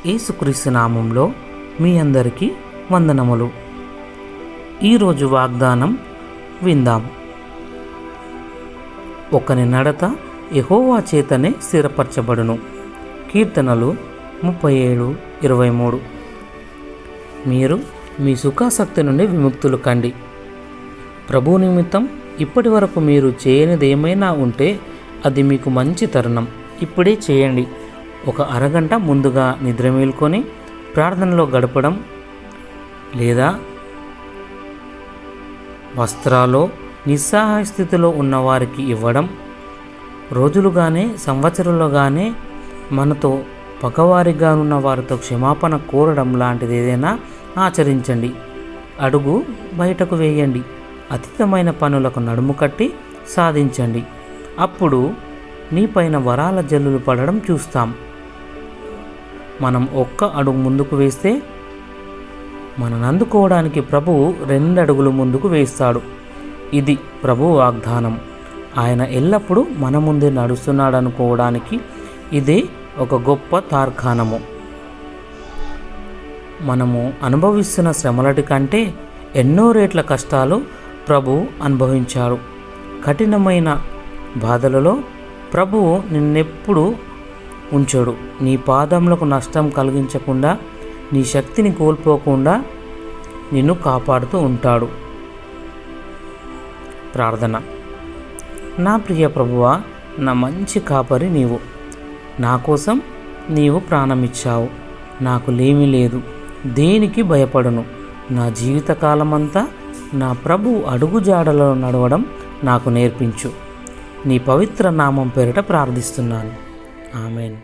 యేసుక్రీస్తు నామంలో మీ అందరికీ వందనములు. ఈరోజు వాగ్దానం విందాం. ఒకని నడత యెహోవా చేతనే స్థిరపరచబడును. కీర్తనలు 37:23. మీరు మీ సుఖాసక్తి నుండి విముక్తులు కండి. ప్రభు నిమిత్తం ఇప్పటి వరకు మీరు చేయనిది ఏమైనా ఉంటే అది మీకు మంచి తరుణం. ఇప్పుడే చేయండి. ఒక అరగంట ముందుగా నిద్ర మేల్కొని ప్రార్థనలో గడపడం, లేదా వస్త్రాలో నిస్సహాయ స్థితిలో ఉన్నవారికి ఇవ్వడం, రోజులుగానే సంవత్సరంలోగానే మనతో పగవారిగా ఉన్న వారితో క్షమాపణ కోరడం లాంటిది ఏదైనా ఆచరించండి. అడుగు బయటకు వేయండి. అతీతమైన పనులకు నడుము కట్టి సాధించండి. అప్పుడు నీపైన వరాల జల్లులు పడడం చూస్తాం. మనం ఒక్క అడుగు ముందుకు వేస్తే మనల్ని అందుకోవడానికి ప్రభువు 2 అడుగులు ముందుకు వేస్తాడు. ఇది ప్రభు వాగ్దానం. ఆయన ఎల్లప్పుడూ మన ముందే నడుస్తున్నాడనుకోవడానికి ఇదే ఒక గొప్ప తార్కాణము. మనము అనుభవిస్తున్న శ్రమలటి కంటే ఎన్నో రేట్ల కష్టాలు ప్రభువు అనుభవించాడు. కఠినమైన బాధలలో ప్రభువు నిన్నెప్పుడు ఉంచడు. నీ పాదములకు నష్టం కలిగించకుండా, నీ శక్తిని కోల్పోకుండా నిన్ను కాపాడుతూ ఉంటాడు. ప్రార్థన. నా ప్రియ ప్రభువా, నా మంచి కాపరి నీవు. నా కోసం నీవు ప్రాణమిచ్చావు. నాకు లేమి లేదు, దేనికి భయపడను. నా జీవితకాలమంతా నా ప్రభు అడుగుజాడలలో నడవడం నాకు నేర్పించు. నీ పవిత్ర నామం పేరిట ప్రార్థిస్తున్నాను. ఆమెన్.